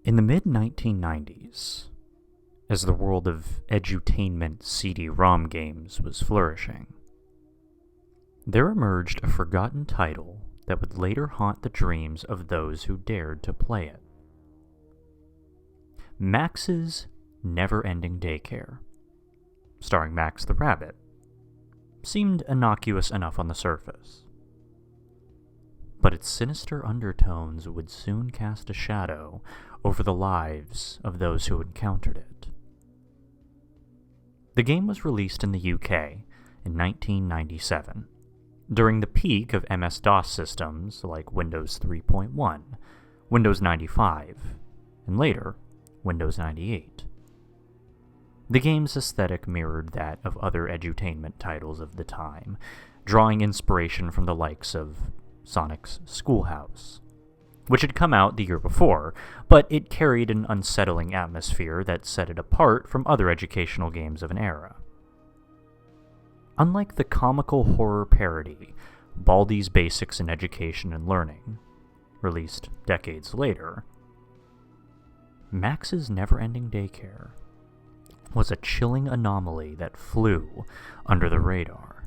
In the mid-1990s, as the world of edutainment CD-ROM games was flourishing, there emerged a forgotten title that would later haunt the dreams of those who dared to play it. Max's Never-Ending Daycare, starring Max the Rabbit, seemed innocuous enough on the surface. But its sinister undertones would soon cast a shadow over the lives of those who encountered it. The game was released in the UK in 1997, during the peak of MS-DOS systems like Windows 3.1, Windows 95, and later, Windows 98. The game's aesthetic mirrored that of other edutainment titles of the time, drawing inspiration from the likes of Sonic's Schoolhouse, which had come out the year before, but it carried an unsettling atmosphere that set it apart from other educational games of an era. Unlike the comical horror parody Baldi's Basics in Education and Learning, released decades later, Max's Never-Ending Daycare was a chilling anomaly that flew under the radar.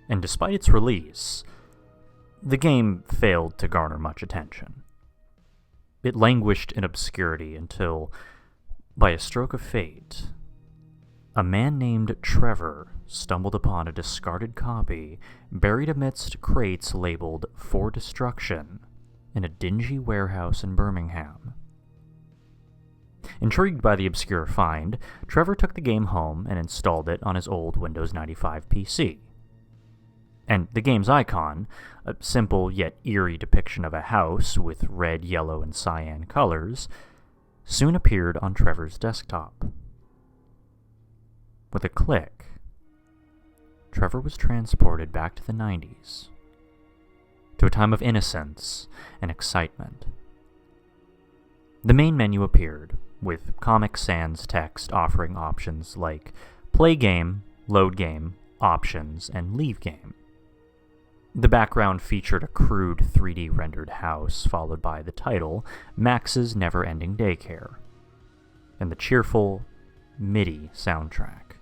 And despite its release, the game failed to garner much attention. It languished in obscurity until, by a stroke of fate, a man named Trevor stumbled upon a discarded copy buried amidst crates labeled "For Destruction" in a dingy warehouse in Birmingham. Intrigued by the obscure find, Trevor took the game home and installed it on his old Windows 95 PC. And the game's icon, a simple yet eerie depiction of a house with red, yellow, and cyan colors, soon appeared on Trevor's desktop. With a click, Trevor was transported back to the 90s, to a time of innocence and excitement. The main menu appeared, with Comic Sans text offering options like Play Game, Load Game, Options, and Leave Game. The background featured a crude 3D rendered house, followed by the title, Max's Never-Ending Daycare, and the cheerful MIDI soundtrack,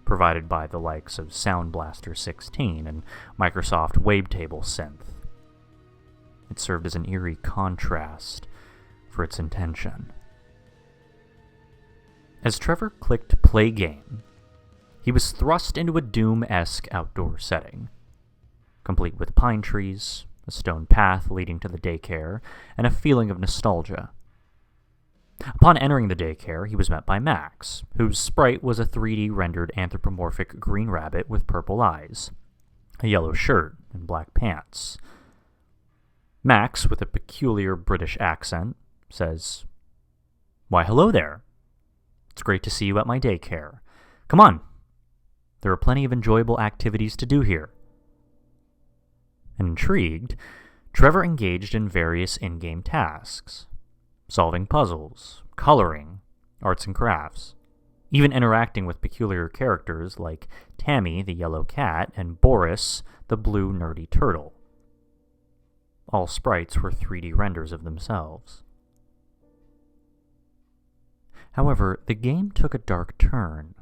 provided by the likes of Sound Blaster 16 and Microsoft Wavetable Synth. It served as an eerie contrast for its intention. As Trevor clicked Play Game, he was thrust into a Doom-esque outdoor setting, complete with pine trees, a stone path leading to the daycare, and a feeling of nostalgia. Upon entering the daycare, he was met by Max, whose sprite was a 3D rendered anthropomorphic green rabbit with purple eyes, a yellow shirt, and black pants. Max, with a peculiar British accent, says, "Why, hello there. It's great to see you at my daycare. Come on. There are plenty of enjoyable activities to do here." And intrigued, Trevor engaged in various in-game tasks, solving puzzles, coloring, arts and crafts, even interacting with peculiar characters like Tammy, the yellow cat, and Boris, the blue nerdy turtle. All sprites were 3D renders of themselves. However, the game took a dark turn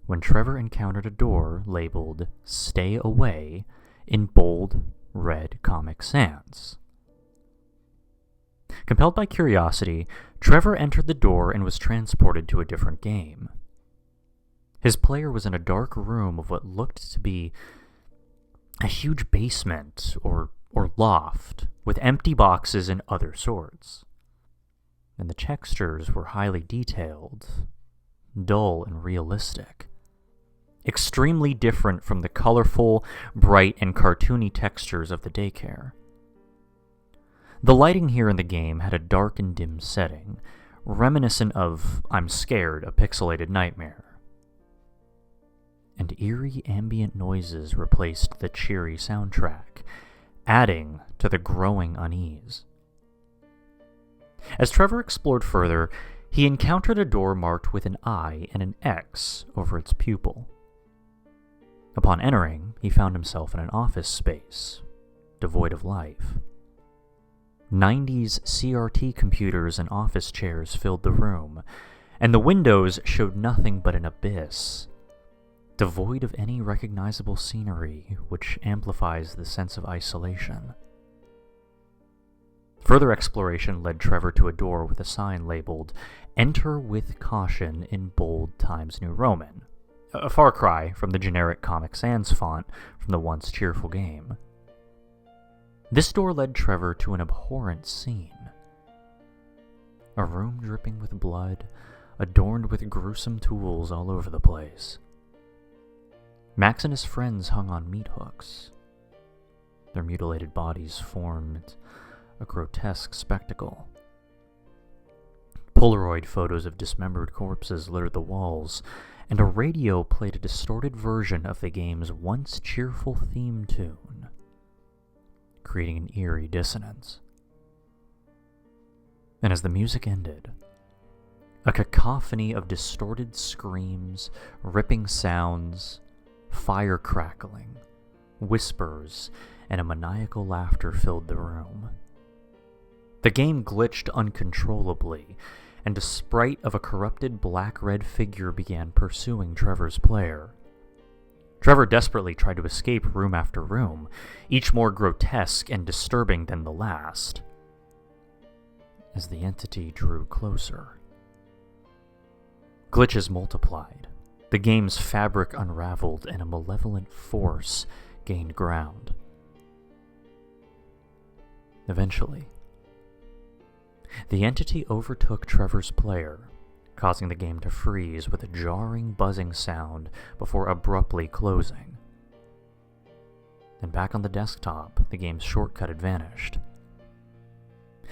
when Trevor encountered a door labeled "Stay Away" in bold, red Comic Sans. Compelled by curiosity, Trevor entered the door and was transported to a different game. His player was in a dark room of what looked to be a huge basement or loft, with empty boxes and other sorts. And the textures were highly detailed, dull and realistic, extremely different from the colorful, bright, and cartoony textures of the daycare. The lighting here in the game had a dark and dim setting, reminiscent of I'm Scared, a Pixelated Nightmare. And eerie ambient noises replaced the cheery soundtrack, adding to the growing unease. As Trevor explored further, he encountered a door marked with an I and an X over its pupil. Upon entering, he found himself in an office space, devoid of life. 90s CRT computers and office chairs filled the room, and the windows showed nothing but an abyss, devoid of any recognizable scenery, which amplifies the sense of isolation. Further exploration led Trevor to a door with a sign labeled, "Enter with caution" in bold Times New Roman, a far cry from the generic Comic Sans font from the once cheerful game. This door led Trevor to an abhorrent scene. A room dripping with blood, adorned with gruesome tools all over the place. Max and his friends hung on meat hooks. Their mutilated bodies formed a grotesque spectacle. Polaroid photos of dismembered corpses littered the walls, and a radio played a distorted version of the game's once cheerful theme tune, creating an eerie dissonance. And as the music ended, a cacophony of distorted screams, ripping sounds, fire crackling, whispers, and a maniacal laughter filled the room. The game glitched uncontrollably, and a sprite of a corrupted black-red figure began pursuing Trevor's player. Trevor desperately tried to escape room after room, each more grotesque and disturbing than the last, as the entity drew closer. Glitches multiplied, the game's fabric unraveled, and a malevolent force gained ground. Eventually, the entity overtook Trevor's player, causing the game to freeze with a jarring buzzing sound before abruptly closing. And back on the desktop, the game's shortcut had vanished.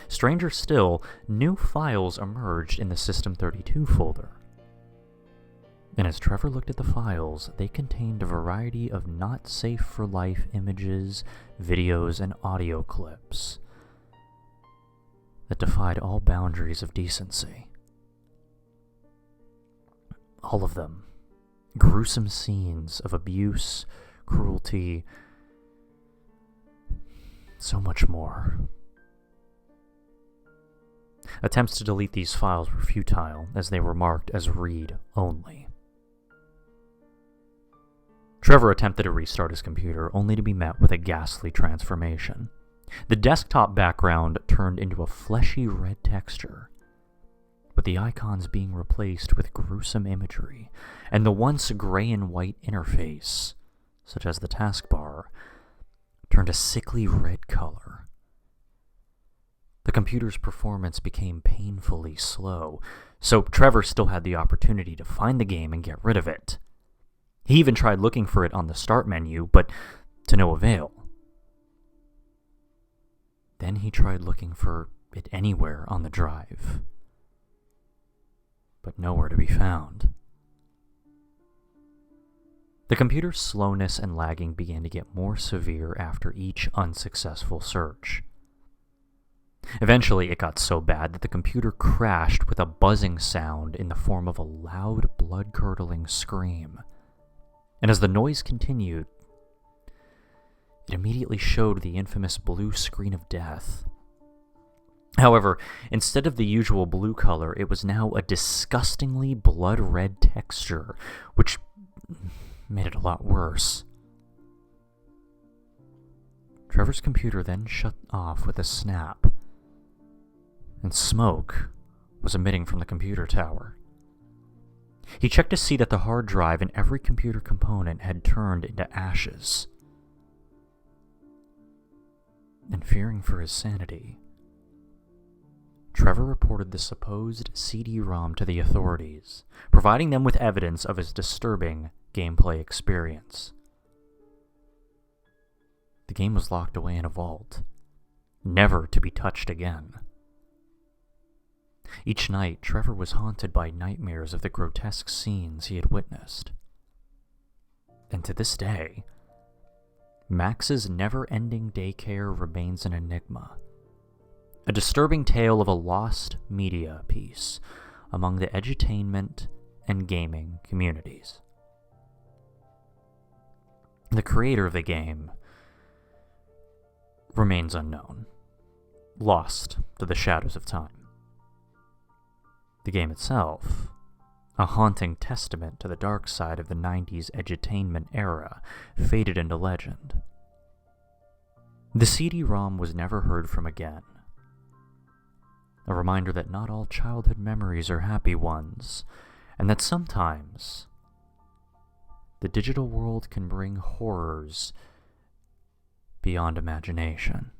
Stranger still, new files emerged in the System32 folder. And as Trevor looked at the files, they contained a variety of not-safe-for-life images, videos, and audio clips that defied all boundaries of decency. All of them gruesome scenes of abuse, cruelty, so much more. Attempts to delete these files were futile, as they were marked as read only. Trevor attempted to restart his computer, only to be met with a ghastly transformation. The desktop background turned into a fleshy red texture, with the icons being replaced with gruesome imagery, and the once gray and white interface, such as the taskbar, turned a sickly red color. The computer's performance became painfully slow, so Trevor still had the opportunity to find the game and get rid of it. He even tried looking for it on the start menu, but to no avail. Then he tried looking for it anywhere on the drive, but nowhere to be found. The computer's slowness and lagging began to get more severe after each unsuccessful search. Eventually, it got so bad that the computer crashed with a buzzing sound in the form of a loud, blood-curdling scream. And as the noise continued, it immediately showed the infamous blue screen of death. However, instead of the usual blue color, it was now a disgustingly blood-red texture, which made it a lot worse. Trevor's computer then shut off with a snap, and smoke was emitting from the computer tower. He checked to see that the hard drive and every computer component had turned into ashes. And fearing for his sanity, Trevor reported the supposed CD-ROM to the authorities, providing them with evidence of his disturbing gameplay experience. The game was locked away in a vault, never to be touched again. Each night, Trevor was haunted by nightmares of the grotesque scenes he had witnessed. And to this day, Max's never-ending daycare remains an enigma, a disturbing tale of a lost media piece among the edutainment and gaming communities. The creator of the game remains unknown. lost to the shadows of time. The game itself, a haunting testament to the dark side of the 90s edutainment era, faded into legend. The CD-ROM was never heard from again. A reminder that not all childhood memories are happy ones, and that sometimes the digital world can bring horrors beyond imagination.